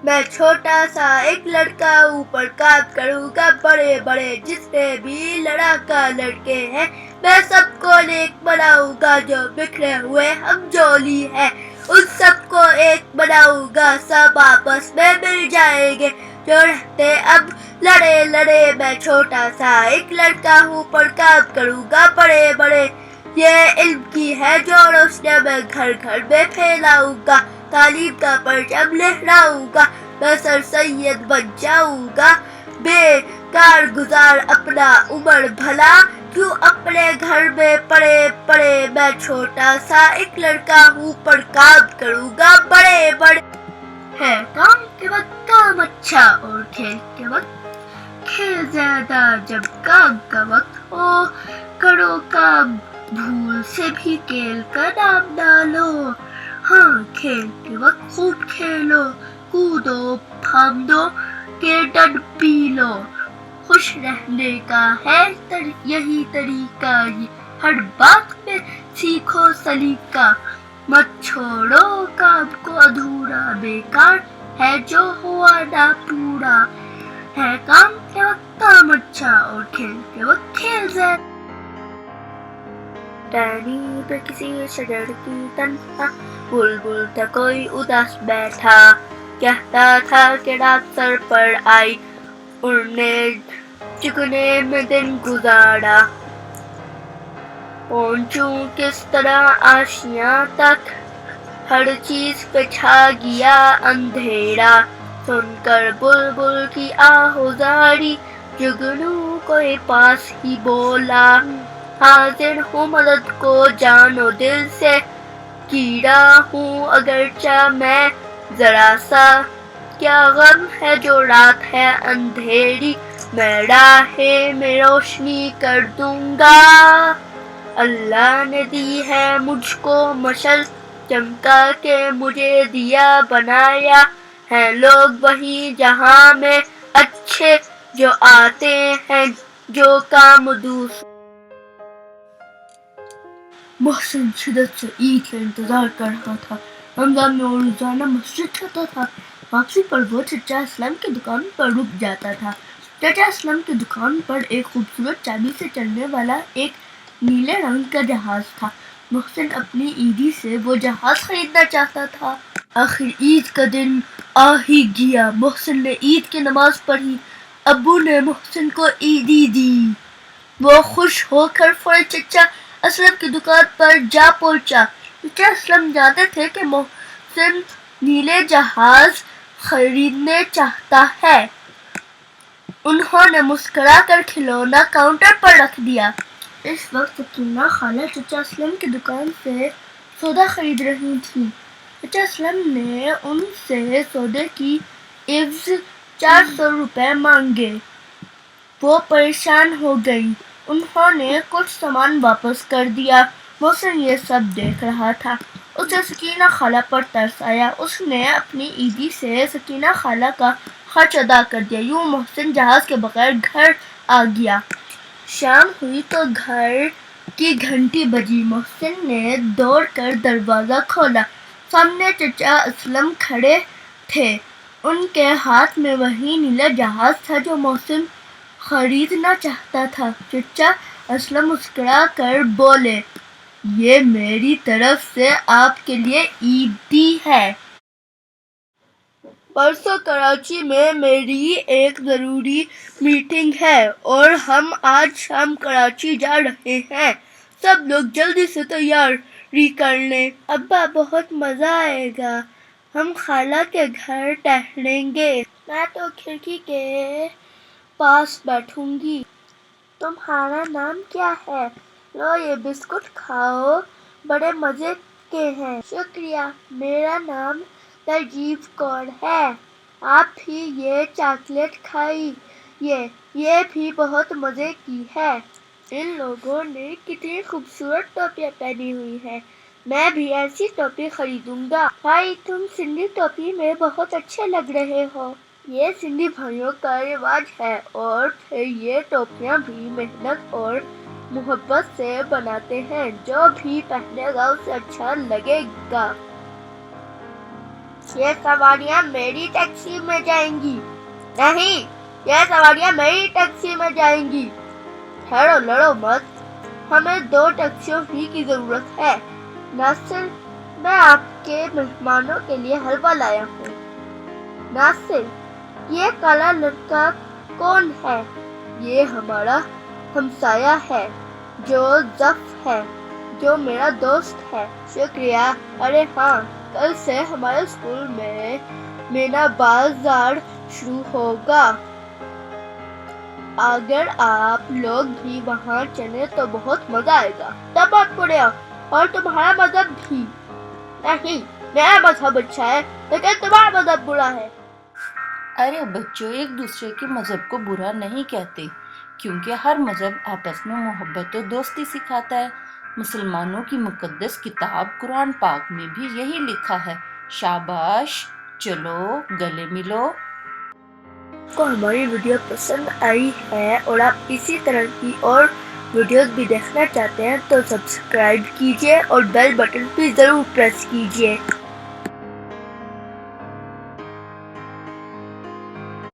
میں چھوٹا سا ایک لڑکا اوپر کام کروں گا بڑے بڑے جتنے بھی لڑکا لڑکے ہیں میں سب کو نیک بناؤں گا، جو بکھرے ہوئے ہم جولی ہیں ان سب کو ایک بناؤں گا، سب آپس میں مل جائیں گے جو رہتے اب لڑے لڑے۔ میں چھوٹا سا ایک لڑکا ہوں پر کام کروں گا بڑے بڑے، یہ علم کی ہے جو روشنیاں میں گھر گھر میں پھیلاؤں گا، تعلیم کا پرچم لہراؤں گا، میں سر سید بن جاؤں گا، بے کار گزار اپنا عمر بھلا کیوں اپنے گھر میں پڑے پڑے۔ میں چھوٹا سا ایک لڑکا ہوں پر کام کروں گا بڑے بڑے۔ ہے کام کے وقت کام اچھا اور کھیل کے وقت کھیل زیادہ، جب کام کا وقت ہو کرو کام، بھول سے بھی کھیل کا نام ڈالو۔ ہاں کھیل کے وقت خوب کھیلو، کودو پھاندو کے ڈنڈ پی لو، خوش رہنے کا ہے یہی طریقہ، ہر بات میں سیکھو سلیقہ، مت چھوڑو کام کو ادھورا، بیکار ہے جو ہوا نہ پورا۔ ہے کام کے وقت کام اچھا اور کھیل کے وقت کھیل زیادہ۔ ٹہنی پہ کسی شجر کی تنہا بلبل تھا کوئی اداس بیٹھا، کہتا تھا کہ رات سر پر آئی، اڑنے چگنے میں دن گزارا، پہنچوں کس طرح آشیاں تک، ہر چیز پہ چھا گیا اندھیرا، سن کر بلبل کی آہوزاری جگنو کوئی پاس ہی بولا، حاضر ہوں مدد کو جانو دل سے، کیڑا ہوں اگرچہ میں ذرا سا، کیا غم ہے جو رات ہے اندھیری، میں راہ میں روشنی کر دوں گا۔ اللہ نے دی ہے مجھ کو مشل، چمکا کے مجھے دیا بنایا، ہیں لوگ وہی جہاں میں اچھے، جو آتے ہیں جو کام دوسرے۔ محسن شدت سے عید کا انتظار کر رہا تھا۔ رمضان میں وہ روزانہ مسجد جاتا تھا، واپسی پر وہ چچا اسلم کی دکان پر رک جاتا تھا۔ چچا اسلم کی دکان پر ایک خوبصورت چابی سے چلنے والا ایک نیلے رنگ کا جہاز تھا۔ محسن اپنی عیدی سے وہ جہاز خریدنا چاہتا تھا۔ آخر عید کا دن آ ہی گیا، محسن نے عید کی نماز پڑھی، ابو نے محسن کو عیدی دی، وہ خوش ہو کر فوراً چچا اسلم کی دکان پر جا پہنچا۔ چچا اسلم جانتے تھے کہ محسن نیلے جہاز خریدنا چاہتا ہے، انہوں نے مسکرا کر کھلونا کاؤنٹر پر رکھ دیا۔ اس وقت سکینہ خالہ چچا اسلم کی دکان سے سودا خرید رہی تھیں۔ چچا اسلم نے ان سے سودے کی عوض 400 روپے مانگے، وہ پریشان ہو گئیں، انہوں نے کچھ سامان واپس کر دیا۔ محسن یہ سب دیکھ رہا تھا، اسے سکینہ خالہ پر ترس آیا، اس نے اپنی عیدی سے سکینہ خالہ کا خرچ ادا کر دیا، یوں محسن جہاز کے بغیر گھر آ گیا۔ شام ہوئی تو گھر کی گھنٹی بجی، محسن نے دوڑ کر دروازہ کھولا، سامنے چچا اسلم کھڑے تھے، ان کے ہاتھ میں وہی نیلا جہاز تھا جو محسن خریدنا چاہتا تھا۔ چچا اسلم مسکرا کر بولے، یہ میری طرف سے آپ کے لیے عیدی ہے۔ پرسوں کراچی میں میری ایک ضروری میٹنگ ہے اور ہم آج شام کراچی جا رہے ہیں، سب لوگ جلدی سے تیاری کر لیں، ابا بہت مزہ آئے گا، ہم خالہ کے گھر ٹہلیں گے، میں تو کھڑکی کے پاس بیٹھوں گی۔ تمہارا نام کیا ہے؟ لو یہ بسکٹ کھاؤ، بڑے مزے کے ہیں۔ شکریہ، میرا نام ترجیب کور ہے، آپ بھی یہ چاکلیٹ کھائیے، یہ بھی بہت مزے کی ہے۔ ان لوگوں نے کتنی خوبصورت ٹوپیاں پہنی ہوئی ہیں، میں بھی ایسی ٹوپی خریدوں گا۔ بھائی تم سندھی ٹوپی میں بہت اچھے لگ رہے ہو، یہ سندھی بھائیوں کا رواج ہے، اور پھر یہ ٹوپیاں بھی محنت اور محبت سے بناتے ہیں، جو بھی پہنے گا اسے اچھا لگے گا۔ یہ سواریاں میری ٹیکسی میں جائیں گی. نہیں, یہ سواریاں میری ٹیکسی میں جائیں گی. ٹھہرو, لڑو مت, ہمیں 2 ٹیکسیوں ہی کی ضرورت ہے. ناصر, میں آپ کے مہمانوں کے لیے حلوہ لایا ہوں. ناصر, یہ کالا لڑکا کون ہے؟ یہ ہمارا ہمسایہ ہے, جو ظف ہے, جو میرا دوست ہے. شکریہ. ارے ہاں, کل سے ہمارے اسکول میں مینا بازار شروع ہوگا. اگر آپ لوگ بھی وہاں چلیں تو بہت مزہ آئے گا. تب بات پڑیا, اور تمہارا مذہب بھی. نہیں, میرا مذہب اچھا ہے لیکن تمہارا مذہب برا ہے. ارے بچوں, ایک دوسرے کے مذہب کو برا نہیں کہتے, کیونکہ ہر مذہب آپس میں محبت و دوستی سکھاتا ہے. مسلمانوں کی مقدس کتاب قرآن پاک میں بھی یہی لکھا ہے. شاباش, چلو گلے ملو. آپ کو ہماری ویڈیو پسند آئی ہے اور آپ اسی طرح کی اور ویڈیوز بھی دیکھنا چاہتے ہیں تو سبسکرائب کیجیے اور بیل بٹن بھی ضرور پریس کیجیے.